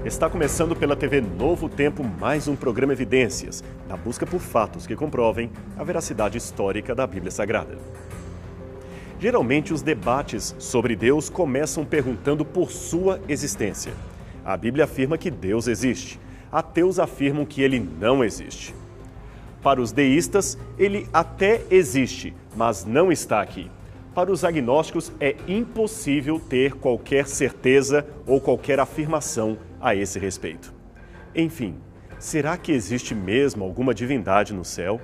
Está começando pela TV Novo Tempo mais um programa Evidências, na busca por fatos que comprovem a veracidade histórica da Bíblia Sagrada. Geralmente os debates sobre Deus começam perguntando por sua existência. A Bíblia afirma que Deus existe. Ateus afirmam que ele não existe. Para os deístas, ele até existe, mas não está aqui. Para os agnósticos, é impossível ter qualquer certeza ou qualquer afirmação a esse respeito. Enfim, será que existe mesmo alguma divindade no céu?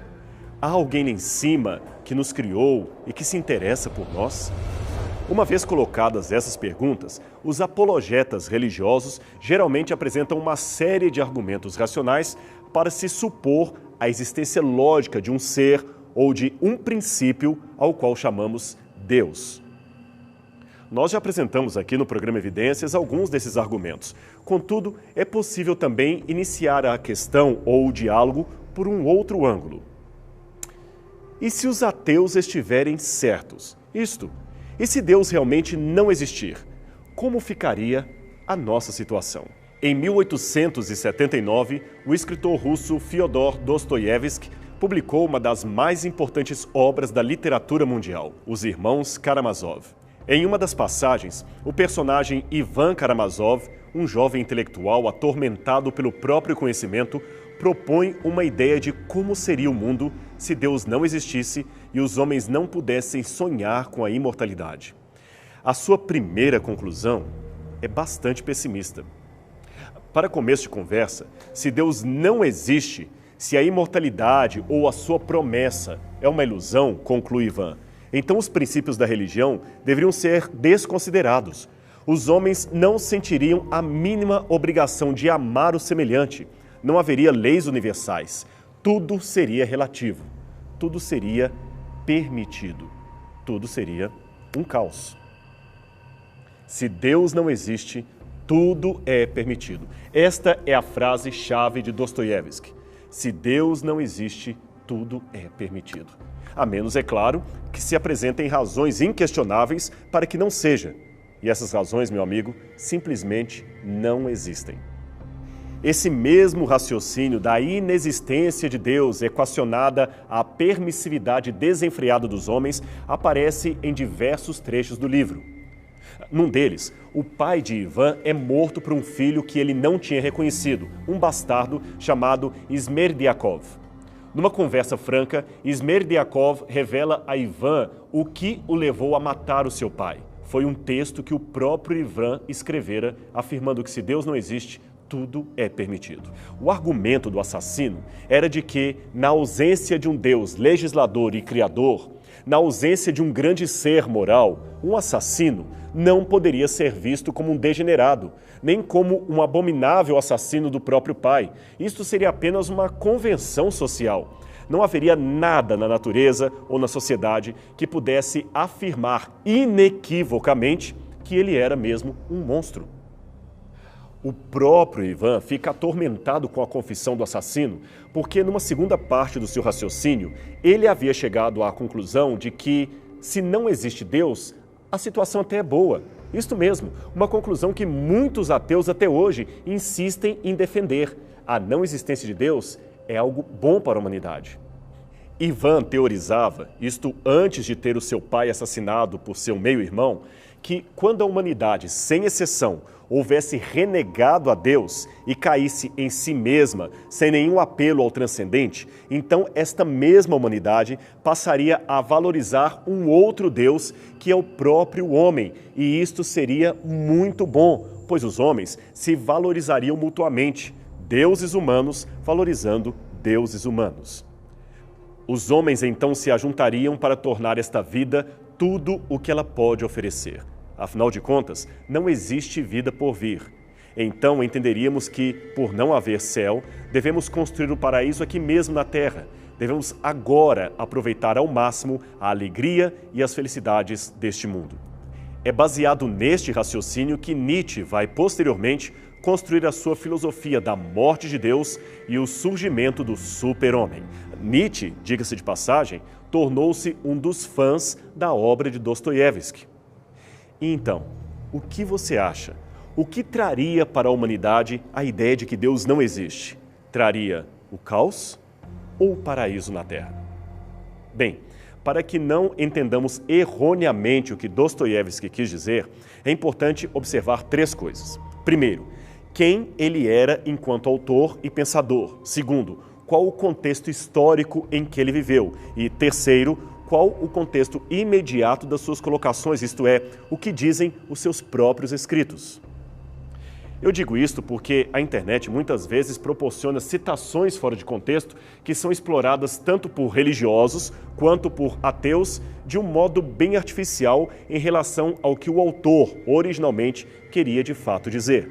Há alguém em cima que nos criou e que se interessa por nós? Uma vez colocadas essas perguntas, os apologetas religiosos geralmente apresentam uma série de argumentos racionais para se supor a existência lógica de um ser ou de um princípio ao qual chamamos Deus. Nós já apresentamos aqui no programa Evidências alguns desses argumentos. Contudo, é possível também iniciar a questão ou o diálogo por um outro ângulo. E se os ateus estiverem certos? E se Deus realmente não existir? Como ficaria a nossa situação? Em 1879, o escritor russo Fyodor Dostoiévski publicou uma das mais importantes obras da literatura mundial, Os Irmãos Karamazov. Em uma das passagens, o personagem Ivan Karamazov, um jovem intelectual atormentado pelo próprio conhecimento, propõe uma ideia de como seria o mundo se Deus não existisse e os homens não pudessem sonhar com a imortalidade. A sua primeira conclusão é bastante pessimista. Para começo de conversa, se Deus não existe, se a imortalidade ou a sua promessa é uma ilusão, conclui Ivan, então os princípios da religião deveriam ser desconsiderados. Os homens não sentiriam a mínima obrigação de amar o semelhante. Não haveria leis universais. Tudo seria relativo. Tudo seria permitido. Tudo seria um caos. Se Deus não existe, tudo é permitido. Esta é a frase-chave de Dostoiévski. Se Deus não existe, tudo é permitido. A menos, é claro, que se apresentem razões inquestionáveis para que não seja. E essas razões, meu amigo, simplesmente não existem. Esse mesmo raciocínio da inexistência de Deus equacionada à permissividade desenfreada dos homens aparece em diversos trechos do livro. Num deles, o pai de Ivan é morto por um filho que ele não tinha reconhecido, um bastardo chamado Smerdyakov. Numa conversa franca, Smerdyakov revela a Ivan o que o levou a matar o seu pai. Foi um texto que o próprio Ivan escrevera, afirmando que se Deus não existe, tudo é permitido. O argumento do assassino era de que, na ausência de um Deus legislador e criador, na ausência de um grande ser moral, um assassino não poderia ser visto como um degenerado, nem como um abominável assassino do próprio pai. Isto seria apenas uma convenção social. Não haveria nada na natureza ou na sociedade que pudesse afirmar inequivocamente que ele era mesmo um monstro. O próprio Ivan fica atormentado com a confissão do assassino, porque numa segunda parte do seu raciocínio, ele havia chegado à conclusão de que, se não existe Deus, a situação até é boa. Isto mesmo, uma conclusão que muitos ateus até hoje insistem em defender. A não existência de Deus é algo bom para a humanidade. Ivan teorizava, isto antes de ter o seu pai assassinado por seu meio-irmão, que quando a humanidade, sem exceção, houvesse renegado a Deus e caísse em si mesma, sem nenhum apelo ao transcendente, então esta mesma humanidade passaria a valorizar um outro Deus, que é o próprio homem, e isto seria muito bom, pois os homens se valorizariam mutuamente, deuses humanos valorizando deuses humanos. Os homens então se ajuntariam para tornar esta vida tudo o que ela pode oferecer. Afinal de contas, não existe vida por vir. Então entenderíamos que, por não haver céu, devemos construir o paraíso aqui mesmo na terra. Devemos agora aproveitar ao máximo a alegria e as felicidades deste mundo. É baseado neste raciocínio que Nietzsche vai posteriormente construir a sua filosofia da morte de Deus e o surgimento do super-homem. Nietzsche, diga-se de passagem, tornou-se um dos fãs da obra de Dostoiévski. E então, o que você acha? o que traria para a humanidade a ideia de que Deus não existe? Traria o caos ou o paraíso na Terra? Bem, para que não entendamos erroneamente o que Dostoiévski quis dizer, é importante observar 3 coisas. Primeiro, quem ele era enquanto autor e pensador. Segundo, qual o contexto histórico em que ele viveu. E terceiro, qual o contexto imediato das suas colocações, isto é, o que dizem os seus próprios escritos. Eu digo isto porque a internet muitas vezes proporciona citações fora de contexto que são exploradas tanto por religiosos quanto por ateus de um modo bem artificial em relação ao que o autor originalmente queria de fato dizer.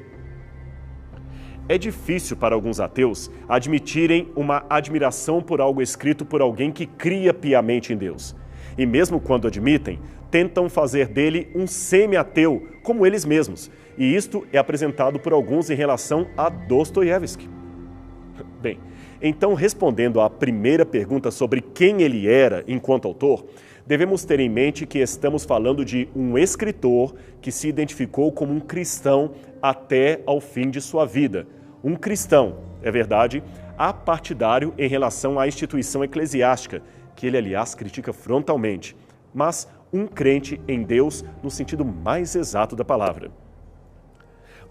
É difícil para alguns ateus admitirem uma admiração por algo escrito por alguém que cria piamente em Deus. E mesmo quando admitem, tentam fazer dele um semi-ateu, como eles mesmos. E isto é apresentado por alguns em relação a Dostoiévski. Bem, então respondendo à primeira pergunta sobre quem ele era enquanto autor, devemos ter em mente que estamos falando de um escritor que se identificou como um cristão até ao fim de sua vida. Um cristão, é verdade, apartidário em relação à instituição eclesiástica, que ele, aliás, critica frontalmente, mas um crente em Deus no sentido mais exato da palavra.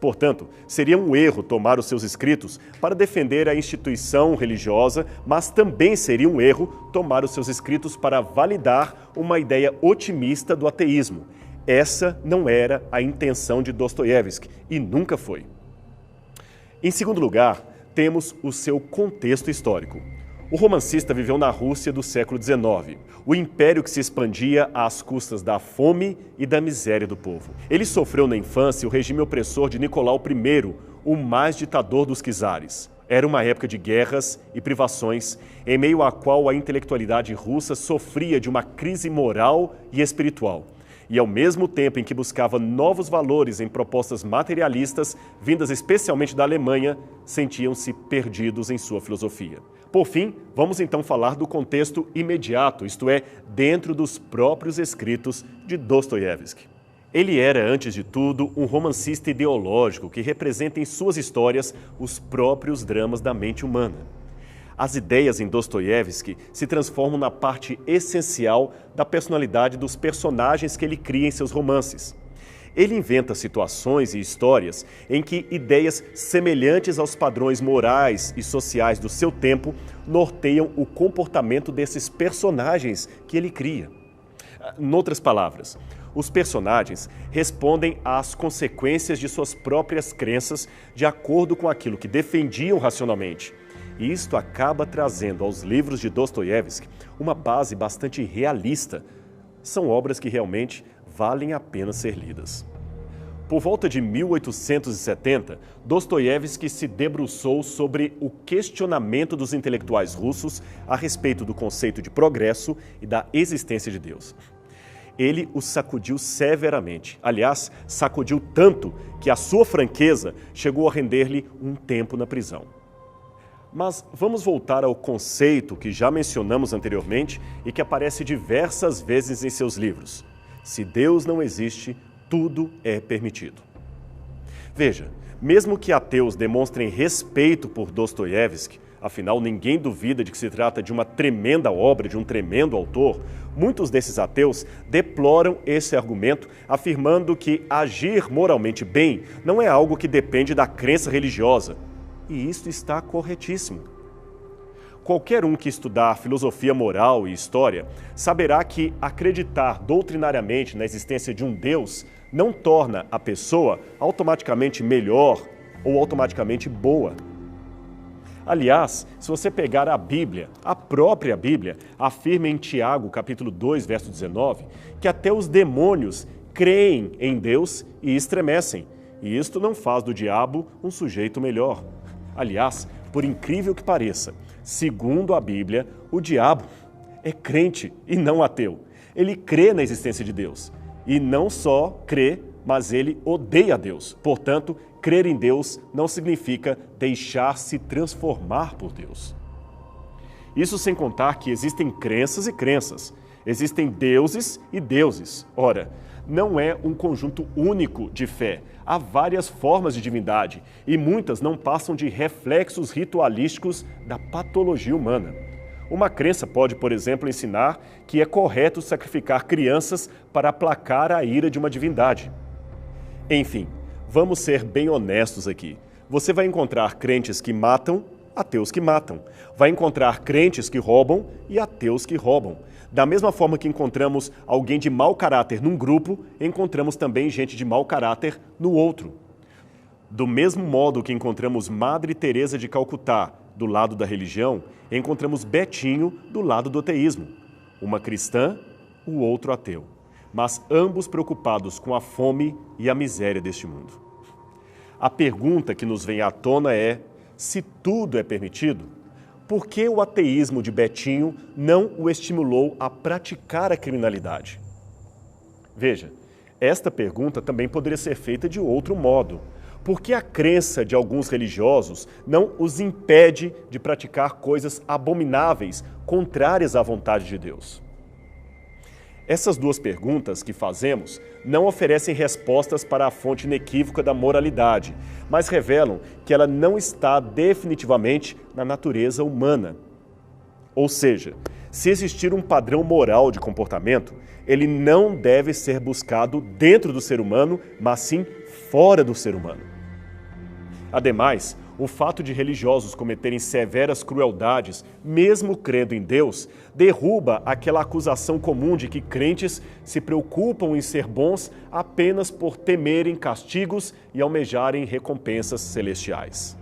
Portanto, seria um erro tomar os seus escritos para defender a instituição religiosa, mas também seria um erro tomar os seus escritos para validar uma ideia otimista do ateísmo. Essa não era a intenção de Dostoiévski e nunca foi. Em segundo lugar, temos o seu contexto histórico. O romancista viveu na Rússia do século XIX, o império que se expandia às custas da fome e da miséria do povo. Ele sofreu na infância o regime opressor de Nicolau I, o mais ditador dos czares. Era uma época de guerras e privações, em meio à qual a intelectualidade russa sofria de uma crise moral e espiritual. E ao mesmo tempo em que buscava novos valores em propostas materialistas, vindas especialmente da Alemanha, sentiam-se perdidos em sua filosofia. Por fim, vamos então falar do contexto imediato, isto é, dentro dos próprios escritos de Dostoiévski. Ele era, antes de tudo, um romancista ideológico que representa em suas histórias os próprios dramas da mente humana. As ideias em Dostoiévski se transformam na parte essencial da personalidade dos personagens que ele cria em seus romances. Ele inventa situações e histórias em que ideias semelhantes aos padrões morais e sociais do seu tempo norteiam o comportamento desses personagens que ele cria. Noutras palavras, os personagens respondem às consequências de suas próprias crenças de acordo com aquilo que defendiam racionalmente. E isto acaba trazendo aos livros de Dostoiévski uma base bastante realista. São obras que realmente valem a pena ser lidas. Por volta de 1870, Dostoiévski se debruçou sobre o questionamento dos intelectuais russos a respeito do conceito de progresso e da existência de Deus. Ele os sacudiu severamente. Aliás, sacudiu tanto que a sua franqueza chegou a render-lhe um tempo na prisão. Mas vamos voltar ao conceito que já mencionamos anteriormente e que aparece diversas vezes em seus livros. Se Deus não existe, tudo é permitido. Veja, mesmo que ateus demonstrem respeito por Dostoiévski, afinal ninguém duvida de que se trata de uma tremenda obra, de um tremendo autor, muitos desses ateus deploram esse argumento, afirmando que agir moralmente bem não é algo que depende da crença religiosa. E isto está corretíssimo. Qualquer um que estudar filosofia moral e história saberá que acreditar doutrinariamente na existência de um Deus não torna a pessoa automaticamente melhor ou automaticamente boa. Aliás, se você pegar a Bíblia, a própria Bíblia, afirma em Tiago, capítulo 2, verso 19, que até os demônios creem em Deus e estremecem. E isto não faz do diabo um sujeito melhor. Aliás, por incrível que pareça, segundo a Bíblia, o diabo é crente e não ateu. Ele crê na existência de Deus. E não só crê, mas ele odeia Deus. Portanto, crer em Deus não significa deixar-se transformar por Deus. Isso sem contar que existem crenças e crenças. Existem deuses e deuses. Ora, não é um conjunto único de fé. Há várias formas de divindade e muitas não passam de reflexos ritualísticos da patologia humana. Uma crença pode, por exemplo, ensinar que é correto sacrificar crianças para aplacar a ira de uma divindade. Enfim, vamos ser bem honestos aqui. Você vai encontrar crentes que matam, ateus que matam. Vai encontrar crentes que roubam e ateus que roubam. Da mesma forma que encontramos alguém de mau caráter num grupo, encontramos também gente de mau caráter no outro. Do mesmo modo que encontramos Madre Teresa de Calcutá do lado da religião, encontramos Betinho do lado do ateísmo. Uma cristã, o outro ateu. Mas ambos preocupados com a fome e a miséria deste mundo. A pergunta que nos vem à tona é: se tudo é permitido, por que o ateísmo de Betinho não o estimulou a praticar a criminalidade? Veja, esta pergunta também poderia ser feita de outro modo. Por que a crença de alguns religiosos não os impede de praticar coisas abomináveis, contrárias à vontade de Deus? Essas duas perguntas que fazemos não oferecem respostas para a fonte inequívoca da moralidade, mas revelam que ela não está definitivamente na natureza humana. Ou seja, se existir um padrão moral de comportamento, ele não deve ser buscado dentro do ser humano, mas sim fora do ser humano. Ademais, o fato de religiosos cometerem severas crueldades, mesmo crendo em Deus, derruba aquela acusação comum de que crentes se preocupam em ser bons apenas por temerem castigos e almejarem recompensas celestiais.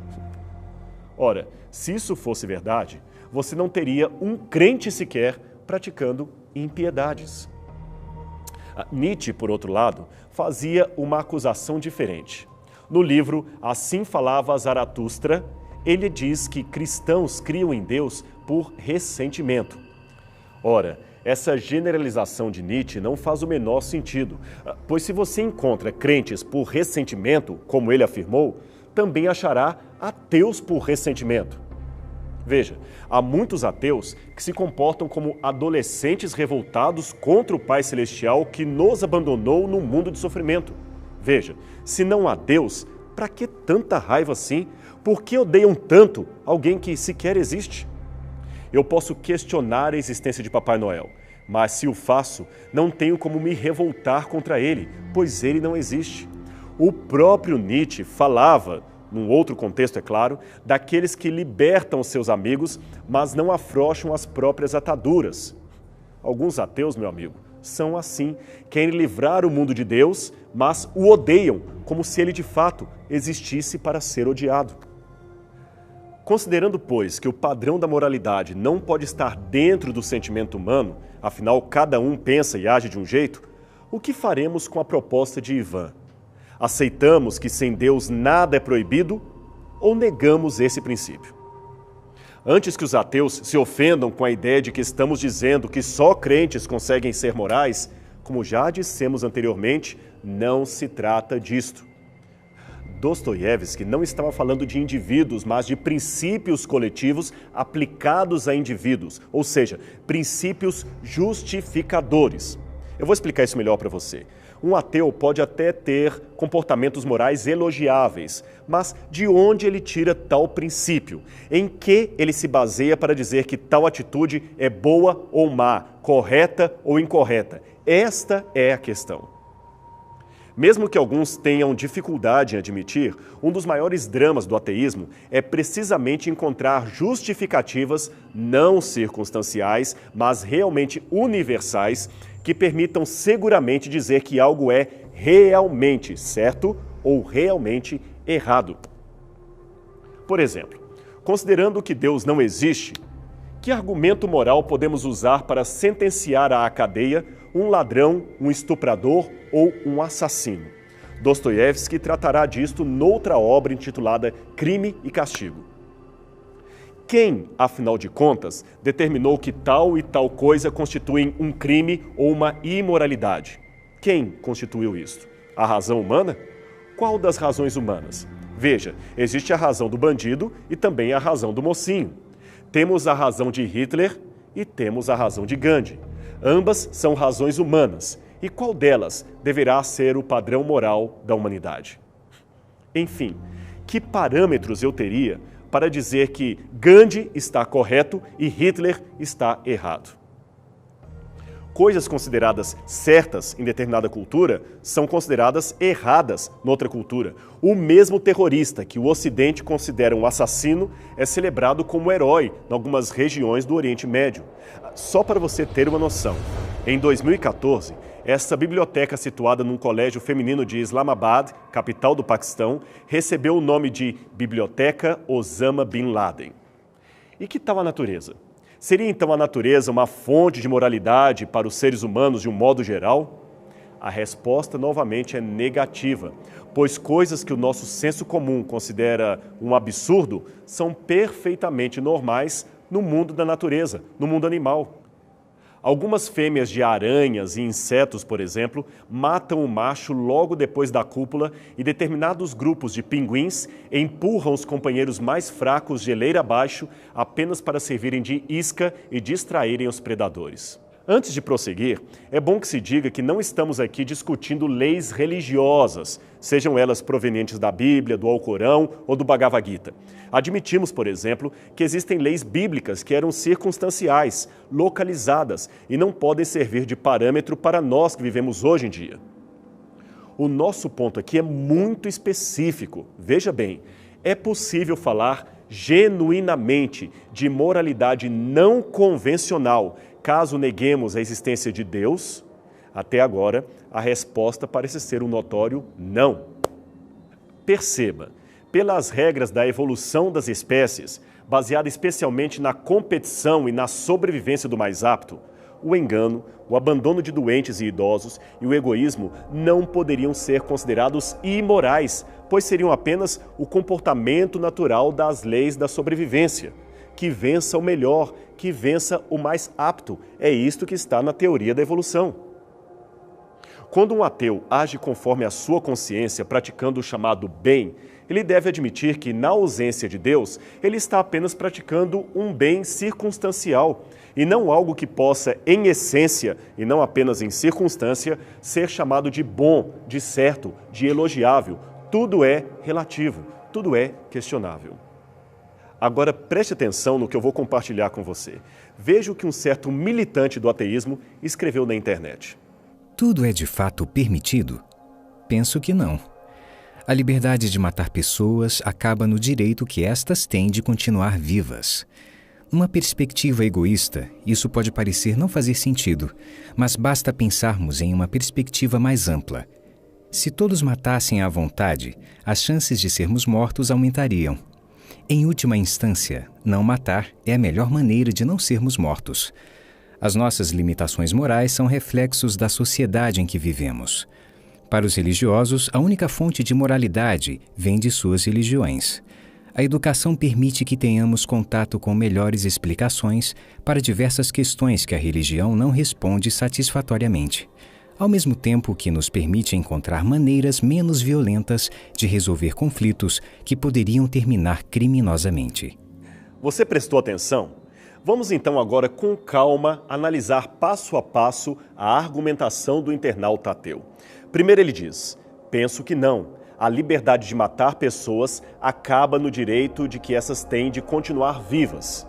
Ora, se isso fosse verdade, você não teria um crente sequer praticando impiedades. Nietzsche, por outro lado, fazia uma acusação diferente. No livro Assim Falava Zaratustra, ele diz que cristãos criam em Deus por ressentimento. Ora, essa generalização de Nietzsche não faz o menor sentido, pois se você encontra crentes por ressentimento, como ele afirmou, também achará ateus por ressentimento. Veja, há muitos ateus que se comportam como adolescentes revoltados contra o Pai Celestial que nos abandonou num mundo de sofrimento. Veja, se não há Deus, para que tanta raiva assim? Por que odeiam tanto alguém que sequer existe? Eu posso questionar a existência de Papai Noel, mas se o faço, não tenho como me revoltar contra ele, pois ele não existe. O próprio Nietzsche falava, num outro contexto, é claro, daqueles que libertam seus amigos, mas não afrouxam as próprias ataduras. Alguns ateus, meu amigo, são assim, querem livrar o mundo de Deus, mas o odeiam, como se ele de fato existisse para ser odiado. Considerando, pois, que o padrão da moralidade não pode estar dentro do sentimento humano, afinal cada um pensa e age de um jeito, o que faremos com a proposta de Ivan? Aceitamos que sem Deus nada é proibido ou negamos esse princípio? Antes que os ateus se ofendam com a ideia de que estamos dizendo que só crentes conseguem ser morais, como já dissemos anteriormente, não se trata disto. Dostoiévski não estava falando de indivíduos, mas de princípios coletivos aplicados a indivíduos, ou seja, princípios justificadores. Eu vou explicar isso melhor para você. Um ateu pode até ter comportamentos morais elogiáveis, mas de onde ele tira tal princípio? Em que ele se baseia para dizer que tal atitude é boa ou má, correta ou incorreta? Esta é a questão. Mesmo que alguns tenham dificuldade em admitir, um dos maiores dramas do ateísmo é precisamente encontrar justificativas não circunstanciais, mas realmente universais, que permitam seguramente dizer que algo é realmente certo ou realmente errado. Por exemplo, considerando que Deus não existe, que argumento moral podemos usar para sentenciar à cadeia um ladrão, um estuprador ou um assassino? Dostoiévski tratará disto noutra obra intitulada Crime e Castigo. Quem, afinal de contas, determinou que tal e tal coisa constituem um crime ou uma imoralidade? Quem constituiu isto? A razão humana? Qual das razões humanas? Veja, existe a razão do bandido e também a razão do mocinho. Temos a razão de Hitler e temos a razão de Gandhi. Ambas são razões humanas. E qual delas deverá ser o padrão moral da humanidade? Enfim, que parâmetros eu teria para dizer que Gandhi está correto e Hitler está errado? Coisas consideradas certas em determinada cultura são consideradas erradas noutra cultura. O mesmo terrorista que o Ocidente considera um assassino é celebrado como herói em algumas regiões do Oriente Médio. Só para você ter uma noção, em 2014, essa biblioteca situada num colégio feminino de Islamabad, capital do Paquistão, recebeu o nome de Biblioteca Osama Bin Laden. E que tal a natureza? Seria então a natureza uma fonte de moralidade para os seres humanos de um modo geral? A resposta novamente é negativa, pois coisas que o nosso senso comum considera um absurdo são perfeitamente normais no mundo da natureza, no mundo animal. Algumas fêmeas de aranhas e insetos, por exemplo, matam o macho logo depois da cópula e determinados grupos de pinguins empurram os companheiros mais fracos geleira abaixo apenas para servirem de isca e distraírem os predadores. Antes de prosseguir, é bom que se diga que não estamos aqui discutindo leis religiosas, sejam elas provenientes da Bíblia, do Alcorão ou do Bhagavad Gita. Admitimos, por exemplo, que existem leis bíblicas que eram circunstanciais, localizadas e não podem servir de parâmetro para nós que vivemos hoje em dia. O nosso ponto aqui é muito específico. Veja bem, é possível falar genuinamente de moralidade não convencional caso neguemos a existência de Deus? Até agora, a resposta parece ser um notório não. Perceba, pelas regras da evolução das espécies, baseada especialmente na competição e na sobrevivência do mais apto, o engano, o abandono de doentes e idosos e o egoísmo não poderiam ser considerados imorais, pois seriam apenas o comportamento natural das leis da sobrevivência. Que vença o melhor, que vença o mais apto. É isto que está na teoria da evolução. Quando um ateu age conforme a sua consciência, praticando o chamado bem, ele deve admitir que, na ausência de Deus, ele está apenas praticando um bem circunstancial e não algo que possa, em essência, e não apenas em circunstância, ser chamado de bom, de certo, de elogiável. Tudo é relativo, tudo é questionável. Agora preste atenção no que eu vou compartilhar com você. Veja o que um certo militante do ateísmo escreveu na internet. Tudo é de fato permitido? Penso que não. A liberdade de matar pessoas acaba no direito que estas têm de continuar vivas. Numa perspectiva egoísta, isso pode parecer não fazer sentido, mas basta pensarmos em uma perspectiva mais ampla. Se todos matassem à vontade, as chances de sermos mortos aumentariam. Em última instância, não matar é a melhor maneira de não sermos mortos. As nossas limitações morais são reflexos da sociedade em que vivemos. Para os religiosos, a única fonte de moralidade vem de suas religiões. A educação permite que tenhamos contato com melhores explicações para diversas questões que a religião não responde satisfatoriamente, ao mesmo tempo que nos permite encontrar maneiras menos violentas de resolver conflitos que poderiam terminar criminosamente. Você prestou atenção? Vamos então agora com calma analisar passo a passo a argumentação do internauta ateu. Primeiro ele diz, penso que não. A liberdade de matar pessoas acaba no direito de que essas têm de continuar vivas.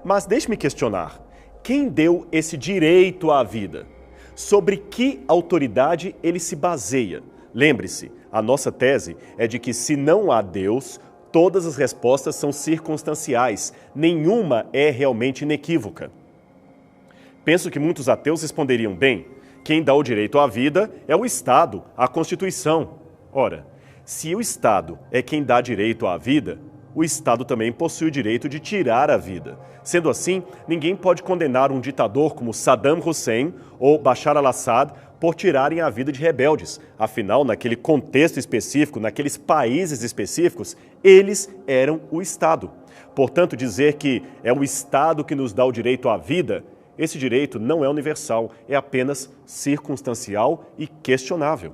Mas deixe-me questionar, quem deu esse direito à vida? Sobre que autoridade ele se baseia? Lembre-se, a nossa tese é de que se não há Deus, todas as respostas são circunstanciais, nenhuma é realmente inequívoca. Penso que muitos ateus responderiam bem, quem dá o direito à vida é o Estado, a Constituição. Ora, se o Estado é quem dá direito à vida, o Estado também possui o direito de tirar a vida. Sendo assim, ninguém pode condenar um ditador como Saddam Hussein ou Bashar al-Assad por tirarem a vida de rebeldes. Afinal, naquele contexto específico, naqueles países específicos, eles eram o Estado. Portanto, dizer que é o Estado que nos dá o direito à vida, esse direito não é universal, é apenas circunstancial e questionável.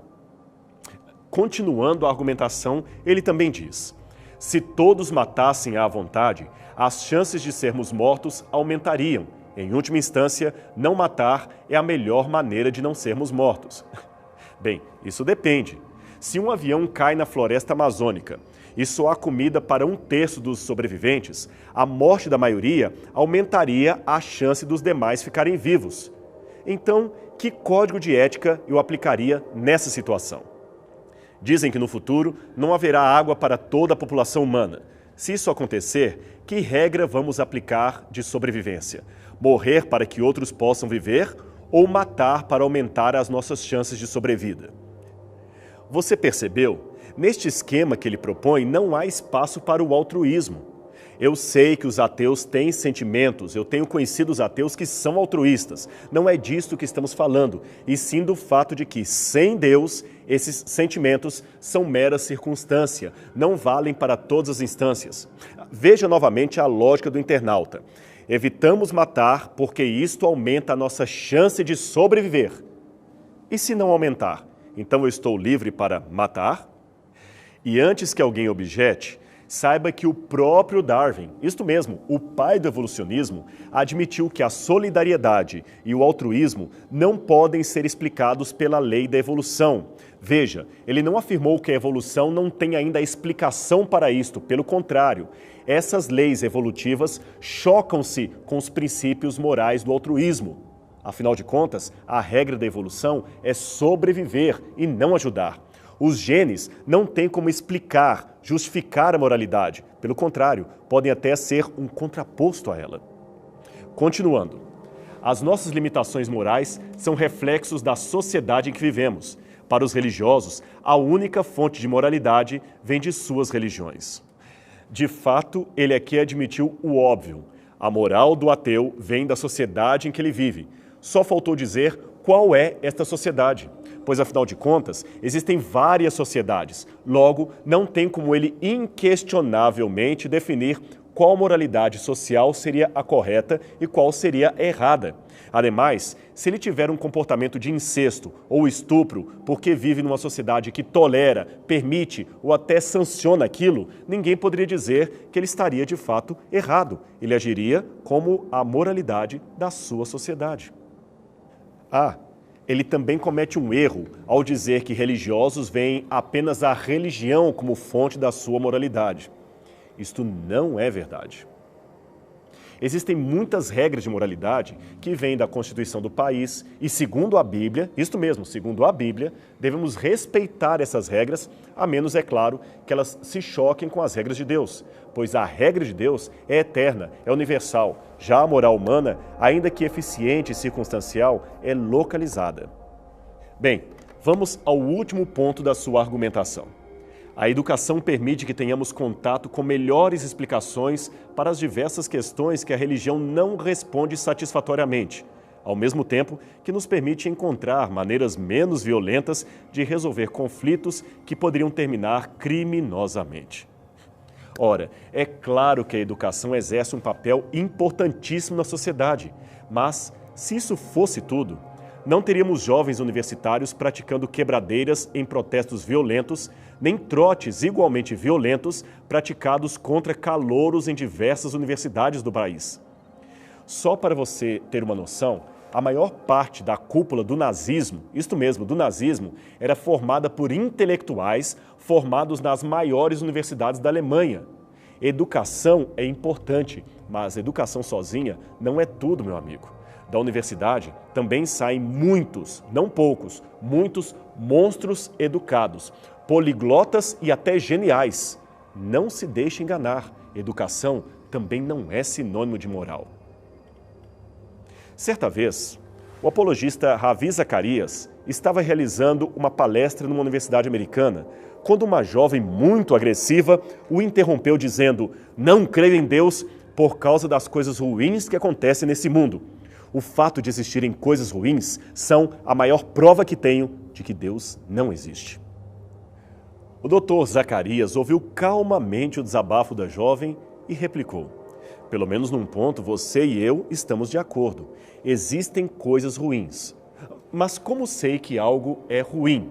Continuando a argumentação, ele também diz: se todos matassem à vontade, as chances de sermos mortos aumentariam. Em última instância, não matar é a melhor maneira de não sermos mortos. Bem, isso depende. Se um avião cai na floresta amazônica e só há comida para 1/3 dos sobreviventes, a morte da maioria aumentaria a chance dos demais ficarem vivos. Então, que código de ética eu aplicaria nessa situação? Dizem que no futuro não haverá água para toda a população humana. Se isso acontecer, que regra vamos aplicar de sobrevivência? Morrer para que outros possam viver ou matar para aumentar as nossas chances de sobrevida? Você percebeu? Neste esquema que ele propõe, não há espaço para o altruísmo. Eu sei que os ateus têm sentimentos, eu tenho conhecido os ateus que são altruístas. Não é disto que estamos falando, e sim do fato de que, sem Deus, esses sentimentos são mera circunstância, não valem para todas as instâncias. Veja novamente a lógica do internauta. Evitamos matar porque isto aumenta a nossa chance de sobreviver. E se não aumentar, então eu estou livre para matar? E antes que alguém objete, saiba que o próprio Darwin, isto mesmo, o pai do evolucionismo, admitiu que a solidariedade e o altruísmo não podem ser explicados pela lei da evolução. Veja, ele não afirmou que a evolução não tem ainda a explicação para isto, pelo contrário. Essas leis evolutivas chocam-se com os princípios morais do altruísmo. Afinal de contas, a regra da evolução é sobreviver e não ajudar. Os genes não têm como explicar, justificar a moralidade. Pelo contrário, podem até ser um contraposto a ela. Continuando, as nossas limitações morais são reflexos da sociedade em que vivemos. Para os religiosos, a única fonte de moralidade vem de suas religiões. De fato, ele aqui admitiu o óbvio. A moral do ateu vem da sociedade em que ele vive. Só faltou dizer qual é esta sociedade. Pois, afinal de contas, existem várias sociedades. Logo, não tem como ele inquestionavelmente definir qual moralidade social seria a correta e qual seria a errada. Ademais, se ele tiver um comportamento de incesto ou estupro porque vive numa sociedade que tolera, permite ou até sanciona aquilo, ninguém poderia dizer que ele estaria de fato errado. Ele agiria como a moralidade da sua sociedade. Ele também comete um erro ao dizer que religiosos veem apenas a religião como fonte da sua moralidade. Isto não é verdade. Existem muitas regras de moralidade que vêm da Constituição do país e, segundo a Bíblia, isto mesmo, segundo a Bíblia, devemos respeitar essas regras, a menos, é claro, que elas se choquem com as regras de Deus, pois a regra de Deus é eterna, é universal. Já a moral humana, ainda que eficiente e circunstancial, é localizada. Bem, vamos ao último ponto da sua argumentação. A educação permite que tenhamos contato com melhores explicações para as diversas questões que a religião não responde satisfatoriamente, ao mesmo tempo que nos permite encontrar maneiras menos violentas de resolver conflitos que poderiam terminar criminosamente. Ora, é claro que a educação exerce um papel importantíssimo na sociedade, mas, se isso fosse tudo, não teríamos jovens universitários praticando quebradeiras em protestos violentos, nem trotes igualmente violentos praticados contra calouros em diversas universidades do país. Só para você ter uma noção, a maior parte da cúpula do nazismo, isto mesmo, do nazismo, era formada por intelectuais formados nas maiores universidades da Alemanha. Educação é importante, mas educação sozinha não é tudo, meu amigo. Da universidade também saem muitos, não poucos, muitos monstros educados, poliglotas e até geniais. Não se deixe enganar, educação também não é sinônimo de moral. Certa vez, o apologista Ravi Zacarias estava realizando uma palestra numa universidade americana, quando uma jovem muito agressiva o interrompeu dizendo: "Não creio em Deus por causa das coisas ruins que acontecem nesse mundo. O fato de existirem coisas ruins são a maior prova que tenho de que Deus não existe." O Dr. Zacarias ouviu calmamente o desabafo da jovem e replicou: "Pelo menos num ponto você e eu estamos de acordo. Existem coisas ruins. Mas como sei que algo é ruim?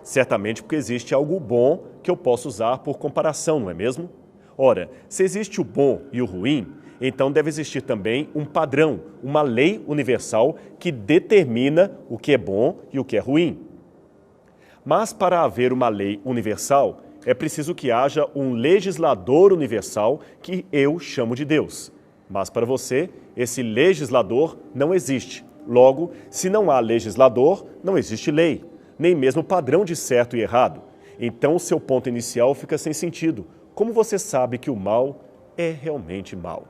Certamente porque existe algo bom que eu posso usar por comparação, não é mesmo? Ora, se existe o bom e o ruim, Então deve existir também um padrão, uma lei universal que determina o que é bom e o que é ruim. Mas para haver uma lei universal, é preciso que haja um legislador universal que eu chamo de Deus. Mas para você, esse legislador não existe. Logo, se não há legislador, não existe lei, nem mesmo padrão de certo e errado. Então, o seu ponto inicial fica sem sentido. Como você sabe que o mal é realmente mal?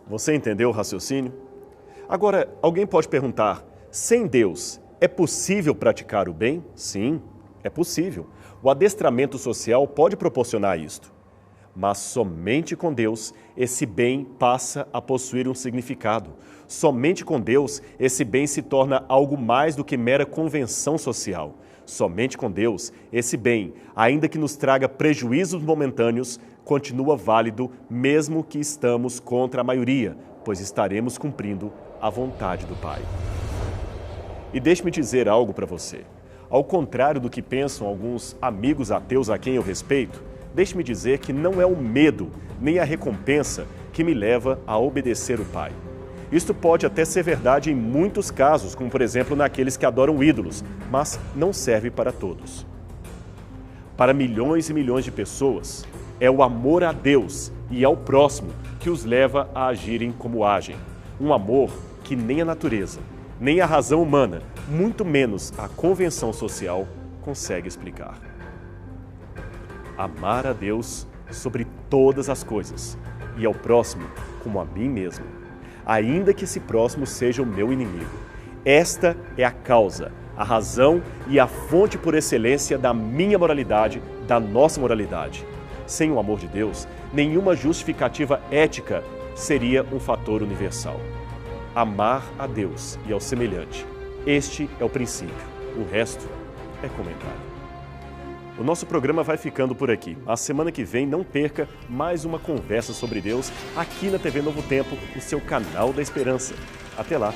Você entendeu o raciocínio? Agora, alguém pode perguntar, sem Deus, é possível praticar o bem? Sim, é possível. O adestramento social pode proporcionar isto. Mas somente com Deus, esse bem passa a possuir um significado. Somente com Deus, esse bem se torna algo mais do que mera convenção social. Somente com Deus, esse bem, ainda que nos traga prejuízos momentâneos, continua válido mesmo que estamos contra a maioria, pois estaremos cumprindo a vontade do Pai. E deixe-me dizer algo para você. Ao contrário do que pensam alguns amigos ateus a quem eu respeito, deixe-me dizer que não é o medo nem a recompensa que me leva a obedecer o Pai. Isto pode até ser verdade em muitos casos, como por exemplo naqueles que adoram ídolos, mas não serve para todos. Para milhões e milhões de pessoas, é o amor a Deus e ao próximo que os leva a agirem como agem. Um amor que nem a natureza, nem a razão humana, muito menos a convenção social, consegue explicar. Amar a Deus sobre todas as coisas e ao próximo como a mim mesmo, ainda que esse próximo seja o meu inimigo. Esta é a causa, a razão e a fonte por excelência da minha moralidade, da nossa moralidade. Sem o amor de Deus, nenhuma justificativa ética seria um fator universal. Amar a Deus e ao semelhante. Este é o princípio. O resto é comentário. O nosso programa vai ficando por aqui. A semana que vem, não perca mais uma conversa sobre Deus aqui na TV Novo Tempo, o seu canal da esperança. Até lá!